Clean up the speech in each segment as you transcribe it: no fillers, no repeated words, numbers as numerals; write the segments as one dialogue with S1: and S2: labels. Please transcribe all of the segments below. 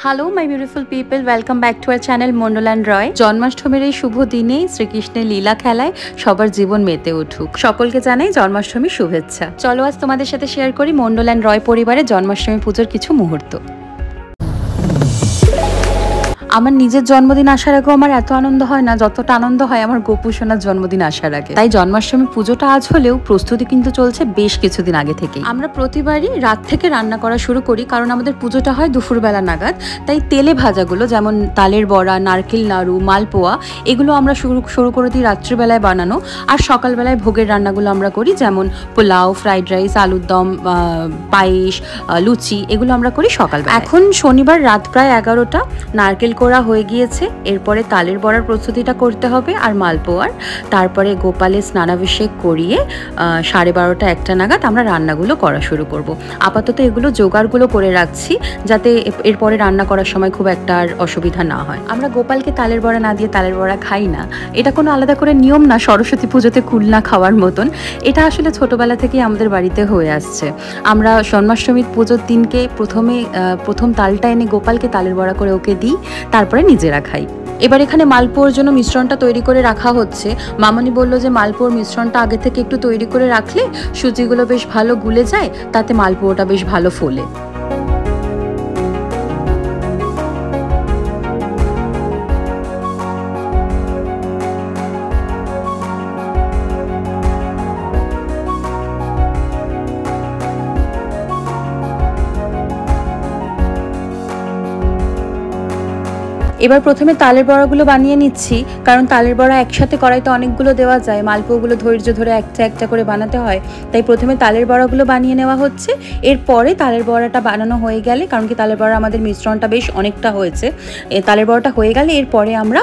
S1: Hello my beautiful people, welcome back to our channel Mondal and Roy. জন্মাষ্টমীর এই শুভ দিনে শ্রীকৃষ্ণের লীলা খেলায় সবার জীবন মেতে উঠুক। সকলকে জানাই জন্মাষ্টমীর শুভেচ্ছা। চলো আজ তোমাদের সাথে শেয়ার করি মন্ডল অ্যান্ড রয় পরিবারের জন্মাষ্টমী পুজোর কিছু মুহূর্ত। আমার নিজের জন্মদিন আসার আগেও আমার এত আনন্দ হয় না যতটা আনন্দ হয় আমার গোপু সোনার জন্মদিন আসার আগে। তাই জন্মাষ্টমী পুজোটা আজ হলেও প্রস্তুতি কিন্তু চলছে বেশ কিছুদিন আগে থেকে। আমরা প্রতিবারই রাত থেকে রান্না করা শুরু করি, কারণ আমাদের পুজোটা হয় দুপুরবেলা নাগাদ। তাই তেলে ভাজাগুলো যেমন তালের বড়া, নারকেল নাড়ু, মালপোয়া এগুলো আমরা শুরু করে দিই রাত্রিবেলায় বানানো। আর সকালবেলায় ভোগের রান্নাগুলো আমরা করি, যেমন পোলাও, ফ্রাইড রাইস, আলুর দম, পায়েস, লুচি এগুলো আমরা করি সকালবেলা। এখন শনিবার রাত প্রায় 11টা, নারকেল করা হয়ে গিয়েছে। এরপরে তালের বড়ার প্রস্তুতিটা করতে হবে আর মালপোয়ার। তারপরে গোপালের স্নানাভিষেক করিয়ে 12:30 একটা নাগাদ আমরা রান্নাগুলো করা শুরু করব। আপাতত এগুলো জোগাড়গুলো করে রাখছি যাতে এরপরে রান্না করার সময় খুব একটা আর অসুবিধা না হয়। আমরা গোপালকে তালের বড়া না দিয়ে তালের বড়া খাই না, এটা কোনো আলাদা করে নিয়ম না। সরস্বতী পুজোতে কুলনা খাওয়ার মতন এটা আসলে ছোটবেলা থেকেই আমাদের বাড়িতে হয়ে আসছে। আমরা জন্মাষ্টমীর পুজোর দিনকে প্রথম তালটা এনে গোপালকে তালের বড়া করে ওকে দিই, তারপরে নিজেরা খাই। এবার এখানে মালপোয়ার জন্য মিশ্রণটা তৈরি করে রাখা হচ্ছে। মামনি বলল যে মালপোয়ার মিশ্রণটা আগে থেকে একটু তৈরি করে রাখলে সুজিগুলো বেশ ভালো গুলে যায়, তাতে মালপোয়াটা বেশ ভালো ফোলে। এবার প্রথমে তালের বড়াগুলো বানিয়ে নিচ্ছি, কারণ তালের বড়া একসাথে কড়াইতে অনেকগুলো দেওয়া যায়, মালপোয়াগুলো ধৈর্য ধরে একটা একটা করে বানাতে হয়। তাই প্রথমে তালের বড়াগুলো বানিয়ে নেওয়া হচ্ছে। এরপরে তালের বড়াটা বানানো হয়ে গেলে, কারণ কি তালের বড়া আমাদের মিশ্রণটা বেশ অনেকটা হয়েছে, তালের বড়াটা হয়ে গেলে এরপরে আমরা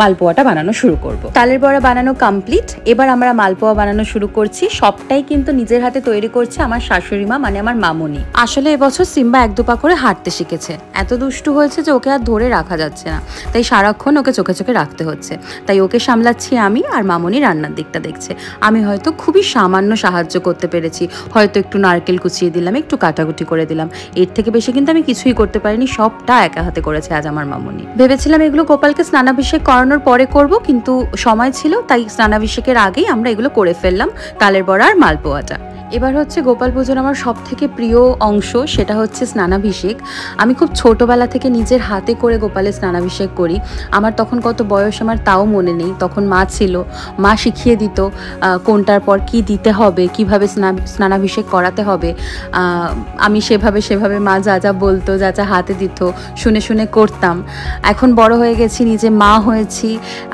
S1: মালপোয়াটা বানানো শুরু করব। তালের বড়া বানানো কমপ্লিট, এবার আমরা মালপোয়া বানানো শুরু করছি। সবটাই কিন্তু নিজের হাতে তৈরি করছে আমার শাশুড়ি মা, মানে আমার মামনি। আসলে এবছর সিম্বা 1-2 পা করে হাঁটতে শিখেছে, এত দুষ্টু হয়েছে যে ওকে আর ধরে রাখা যাচ্ছে না, তাই সারাক্ষণ ওকে চোখে চোখে রাখতে হচ্ছে। তাই ওকে সামলাচ্ছি আমি, আর মামনি রান্নার দিকটা দেখছে। আমি হয়তো খুবই সামান্য সাহায্য করতে পেরেছি, হয়তো একটু নারকেল কুচিয়ে দিলাম, একটু কাটাকুটি করে দিলাম, এর থেকে বেশি কিন্তু আমি কিছুই করতে পারিনি। সবটা একা হাতে করেছে আজ আমার মামনি। ভেবেছিলাম এগুলো গোপালকে স্নানাভিষেক করানোর পরে করব, কিন্তু সময় ছিল তাই স্নানাভিষেকের আগেই আমরা এগুলো করে ফেললাম, তালের বড়া আর মালপোয়াটা। এবার হচ্ছে গোপাল পুজোর আমার সব থেকে প্রিয় অংশ, সেটা হচ্ছে স্নানাভিষেক। আমি খুব ছোটোবেলা থেকে নিজের হাতে করে গোপালের স্নানাভিষেক করি। আমার তখন কত বয়স আমার তাও মনে নেই, তখন মা ছিল, মা শিখিয়ে দিত কোনটার পর কি দিতে হবে, কিভাবে স্নানাভিষেক করাতে হবে। আমি সেভাবে মা যা যা বলতো, যা যা হাতে দিত শুনে শুনে করতাম। এখন বড় হয়ে গেছি, নিজে মা হয়েছি,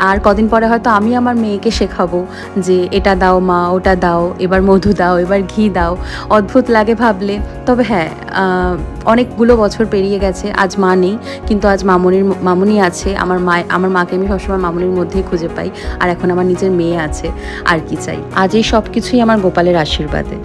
S1: আর কদিন পরে হয়তো আমি আমার মেয়েকে শেখাবো যে এটা দাও মা, ওটা দাও, এবার মধু দাও, এবার ঘি দাও। অদ্ভুত লাগে ভাবলে, তবে হ্যাঁ অনেকগুলো বছর পেরিয়ে গেছে। আজ মা নেই, কিন্তু আজ মামনি আছে। আমার মাকে আমি সবসময় মামনির মধ্যেই খুঁজে পাই, আর এখন আমার নিজের মেয়ে আছে। আর কি চাই? আজ এই সব কিছুই আমার গোপালের আশীর্বাদে।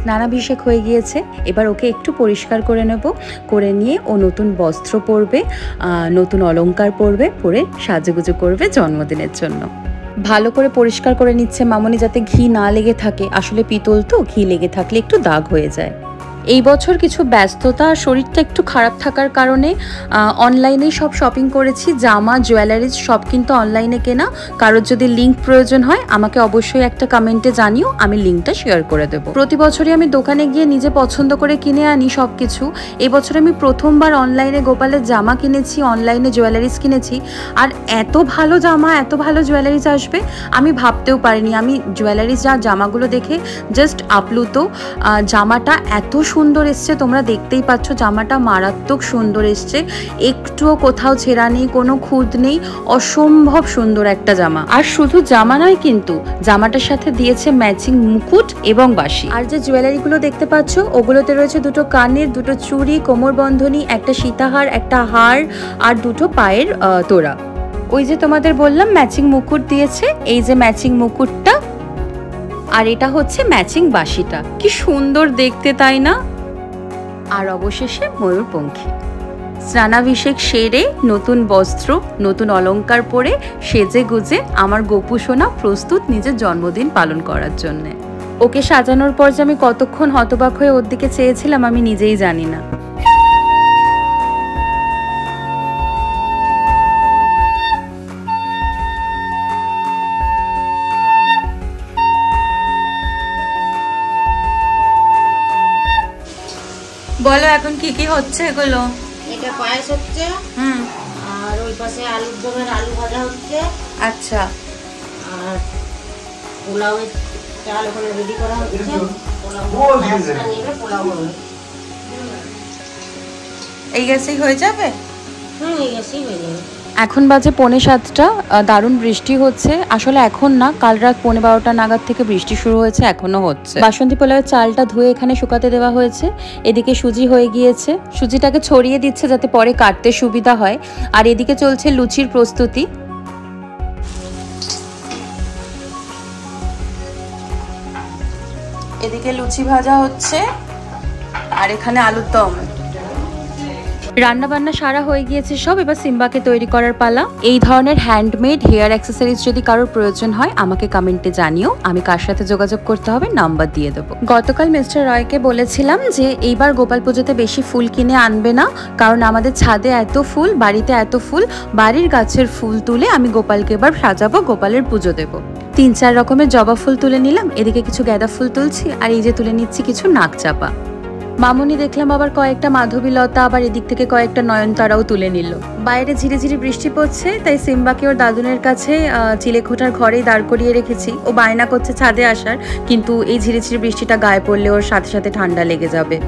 S1: স্নানাভিষেক হয়ে গিয়েছে, এবার ওকে একটু পরিষ্কার করে নেব। করে নিয়ে ও নতুন বস্ত্র পরবে, নতুন অলংকার পরবে, পরে সাজুগুজু করবে জন্মদিনের জন্য। ভালো করে পরিষ্কার করে নিচ্ছে মামনি, যাতে ঘি না লেগে থাকে। আসলে পিতল তো, ঘি লেগে থাকলে একটু দাগ হয়ে যায়। এই বছর কিছু ব্যস্ততা আর শরীরটা একটু খারাপ থাকার কারণে অনলাইনেই সব শপিং করেছি। জামা, জুয়েলারিজ সব কিন্তু অনলাইনে কেনা। কারোর যদি লিঙ্ক প্রয়োজন হয় আমাকে অবশ্যই একটা কমেন্টে জানিও, আমি লিঙ্কটা শেয়ার করে দেবো। প্রতি বছরই আমি দোকানে গিয়ে নিজে পছন্দ করে কিনে আনি সব কিছু। এবছর আমি প্রথমবার অনলাইনে গোপালের জামা কিনেছি, অনলাইনে জুয়েলারিজ কিনেছি। আর এত ভালো জামা, এত ভালো জুয়েলারিজ আসবে আমি ভাবতেও পারিনি। আমি জুয়েলারিজ আর জামাগুলো দেখে জাস্ট আপ্লুত। জামাটা এত সুন্দর এসছে, তোমরা দেখতেই পাচ্ছ জামাটা মারাত্মক সুন্দর এসছে, একটুও কোথাও ছেঁড়া নেই, কোনো খুঁত নেই, অসম্ভব সুন্দর একটা জামা। আর শুধু জামা নয় কিন্তু, জামাটার সাথে দিয়েছে ম্যাচিং মুকুট এবং বাঁশি। আর যে জুয়েলারিগুলো দেখতে পাচ্ছ ওগুলোতে রয়েছে দুটো কানের, দুটো চুড়ি, কোমর বন্ধনী, একটা সীতাহার, একটা হার আর দুটো পায়ের তোড়া। ওই যে তোমাদের বললাম ম্যাচিং মুকুট দিয়েছে, এই যে ম্যাচিং মুকুটটা, আর এটা হচ্ছে ম্যাচিং বাঁশিটা। কি সুন্দর দেখতে, তাই না? আর অবশেষে ময়ূরপঙ্খী। স্নানাভিষেক সেরে, নতুন বস্ত্র, নতুন অলংকার পরে, সেজে গুজে আমার গোপু সোনা প্রস্তুত নিজের জন্মদিন পালন করার জন্য। ওকে সাজানোর পর যে আমি কতক্ষণ হতবাক হয়ে ওর দিকে চেয়েছিলাম আমি নিজেই জানি না। বলো এখন কি কি হচ্ছে এগুলো?
S2: এটা পায়েস হচ্ছে, আর ওই পাশে আলুর দমের আলু ভাজা হচ্ছে।
S1: আচ্ছা।
S2: আর পোলাওয়ের চাল ওখানে রেডি করা হচ্ছে। পোলাও হবে।
S1: এই গ্যাসেই হয়ে যাবে?
S2: এই গ্যাসেই হয়ে যাবে।
S1: এখন বাজে 6:45। দারুণ বৃষ্টি হচ্ছে। আসলে এখন না, কাল রাত 12:15 নাগাদ থেকে বৃষ্টি শুরু হয়েছে, এখনো হচ্ছে। বাসন্তী পোলাওয়ের চালটা ধুয়ে এখানে শুকাতে দেওয়া হয়েছে। এদিকে সুজি হয়ে গিয়েছে, সুজিটাকে ছড়িয়ে দিচ্ছে যাতে পরে কাটতে সুবিধা হয়। আর এদিকে চলছে লুচির প্রস্তুতি। এদিকে লুচি ভাজা হচ্ছে আর এখানে আলুর দম। রান্না বান্না সারা হয়ে গিয়েছে সব, এবার সিম্বাকে তৈরি করার পালা। এই ধরনের হ্যান্ডমেড হেয়ার অ্যাক্সেসরিজ যদি কারোর প্রয়োজন হয় আমাকে কমেন্টে জানিও, আমি কার সাথে যোগাযোগ করতে হবে নাম্বার দিয়ে দেবো। গতকাল মিস্টার রয়কে বলেছিলাম যে এইবার গোপাল পুজোতে বেশি ফুল কিনে আনবে না, কারণ আমাদের ছাদে এত ফুল, বাড়িতে এত ফুল, বাড়ির গাছের ফুল তুলে আমি গোপালকে এবার সাজাবো, গোপালের পুজো দেবো। 3-4 রকমের জবা ফুল তুলে নিলাম, এদিকে কিছু গাঁদা ফুল তুলছি, আর এই যে তুলে নিচ্ছি কিছু নাকচাপা। মামনি দেখলাম আবার কয়েকটা মাধবীলতা, আবার এদিক থেকে কয়েকটা নয়নতারাও তুলে নিল। বাইরে ঝিরে ঝিরে বৃষ্টি পড়ছে, তাই সিম্বাকে ওর দাদুনের কাছে চিলেখোটার ঘরেই দাঁড় করিয়ে রেখেছি। ও বায়না করছে ছাদে আসার, কিন্তু এই ঝিরে ঝিরে বৃষ্টিটা গায়ে পড়লে ওর সাথে সাথে ঠান্ডা লেগে যাবে।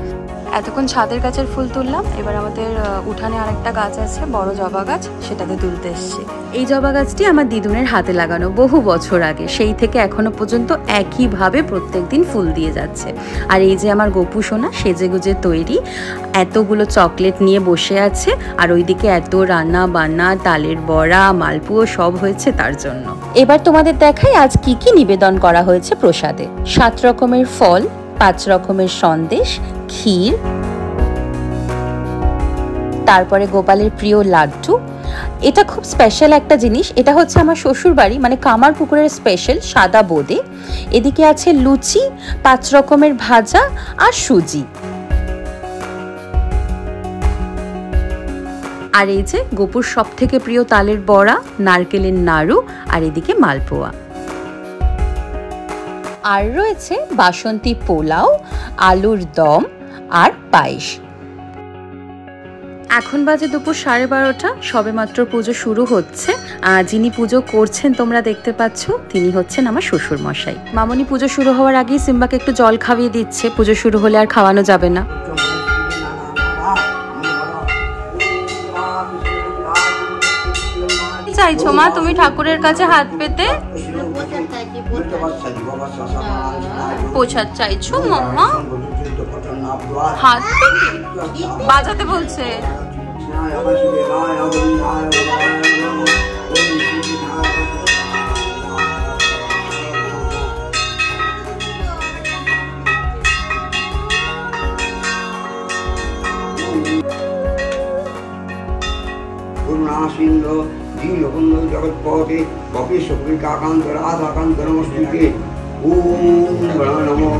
S1: এতক্ষণ ছাদের গাছের ফুল তুললাম, এবার আমাদের উঠানে আরেকটা গাছ আছে, বড় জবা গাছ, সেটাতে তুলতে এসছি। এই জবা গাছটি আমার দিদুনের হাতে লাগানো, বহু বছর আগে, সেই থেকে এখনো পর্যন্ত একইভাবে প্রত্যেকদিন ফুল দিয়ে যাচ্ছে। আর এই যে আমার গোপু সোনা সেজে গুজে তৈরি, এতগুলো চকলেট নিয়ে বসে আছে, আর ওইদিকে এত রান্না বান্না, তালের বড়া, মালপুও সব হয়েছে তার জন্য। এবার তোমাদের দেখাই আজ কি কি নিবেদন করা হয়েছে প্রসাদে। 7 রকমের ফল, 5 রকমের সন্দেশ, ক্ষীর, তারপরে গোপালের প্রিয় লাড্ডু। এটা খুব স্পেশাল একটা জিনিস, এটা হচ্ছে আমার শ্বশুর বাড়ি মানে কামারপুকুরের স্পেশাল সাদা বোঁদে। এদিকে আছে লুচি, 5 রকমের ভাজা আর সুজি। আর এই যে গোপুর সব থেকে প্রিয় তালের বড়া, নারকেলের নাড়ু, আর এদিকে মালপোয়া। আর রয়েছে বাসন্তী পোলাও, আলুর দম আর পায়েস। এখন বাজে দুপুর 12:30, সবেমাত্র পুজো শুরু হচ্ছে। যিনি পুজো করছেন তোমরা দেখতে পাচ্ছ, তিনি হচ্ছেন আমার শ্বশুর মশাই। মামনি পুজো শুরু হওয়ার আগেই সিম্বাকে একটু জল খাইয়ে দিচ্ছে, পুজো শুরু হলে আর খাওয়ানো যাবে না। চাইছো মা তুমি ঠাকুরের কাছে হাত পেতে? প্রসাদ চাইছো মাম্মা? হাত পেতে বাজাতে বলছে।
S3: করুণা সিন্ধু जगत्पते कपिशुक्रिकाकान्तराधाकान्त नमस्ते ओम गण नमो।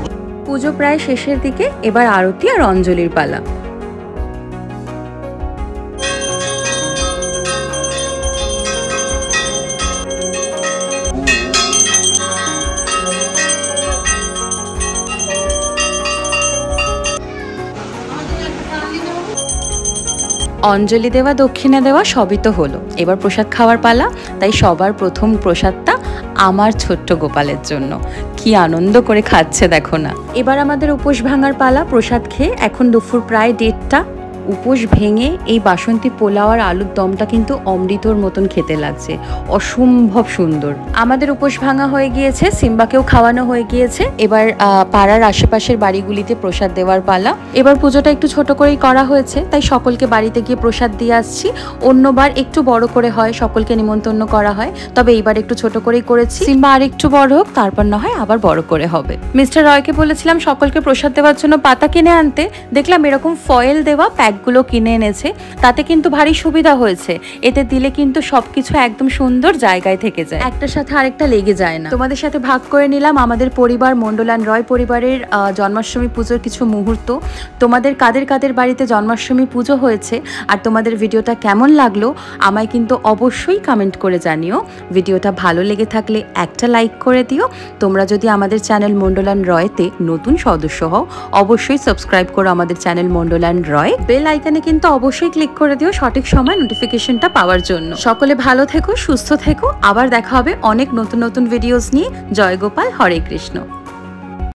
S1: পুজো প্রায় শেষের দিকে, এবার আরতি আর অঞ্জলির পালা। অঞ্জলি দেওয়া, দক্ষিণা দেওয়া সবই তো হলো, এবার প্রসাদ খাওয়ার পালা। তাই সবার প্রথম প্রসাদটা আমার ছোট্ট গোপালের জন্য। কি আনন্দ করে খাচ্ছে দেখো না। এবার আমাদের উপোস ভাঙার পালা। প্রসাদ খেয়ে এখন দুপুর প্রায় 1:30। উপোস ভেঙে এই বাসন্তী পোলাও আর আলুর দমটা কিন্তু অমৃতর মতন খেতে লাগছে, অসম্ভব সুন্দর। আমাদের উপোস ভাঙা হয়ে গিয়েছে, সিম্বাকেও খাওয়ানো হয়ে গিয়েছে। এবার পাড়ার আশেপাশের বাড়িগুলিতে প্রসাদ দেওয়ার পালা। এবার পুজোটা একটু ছোট করেই করা হয়েছে, তাই সকলকে বাড়িতে গিয়ে প্রসাদ দিয়ে আসছি। অন্যবার একটু বড় করে হয়, সকলকে নিমন্ত্রণ করা হয়, তবে এইবার একটু ছোট করেই করেছি। সিম্বা আর একটু বড় হোক, তারপর না হয় আবার বড় করে হবে। মিস্টার রয়কে বলেছিলাম সকলকে প্রসাদ দেওয়ার জন্য পাতা কিনে আনতে, দেখলাম এরকম ফয়েল দেওয়া প্যাকগুলো কিনে এনেছে। তাতে কিন্তু ভারী সুবিধা হয়েছে, এতে দিলে কিন্তু সবকিছু একদম সুন্দর জায়গায় থেকে যায়, একটার সাথে আরেকটা লেগে যায় না। তোমাদের সাথে ভাগ করে নিলাম আমাদের পরিবার মন্ডলান রয় পরিবারের জন্মাষ্টমী পুজোর কিছু মুহূর্ত। তোমাদের কাদের কাদের বাড়িতে জন্মাষ্টমী পুজো হয়েছে আর তোমাদের ভিডিওটা কেমন লাগলো আমায় কিন্তু অবশ্যই কমেন্ট করে জানিও। ভিডিওটা ভালো লেগে থাকলে একটা লাইক করে দিও। তোমরা যদি আমাদের চ্যানেল মন্ডলান রয়তে নতুন সদস্য হও, অবশ্যই সাবস্ক্রাইব করো আমাদের চ্যানেল মন্ডলান রয়। বেল আইকনে কিন্তু অবশ্যই ক্লিক করে দিও সঠিক সময় নোটিফিকেশনটা পাওয়ার জন্য। সকলে ভালো থেকো, সুস্থ থেকো। আবার দেখা হবে অনেক নতুন নতুন ভিডিওস নিয়ে। জয় গোপাল, হরে কৃষ্ণ।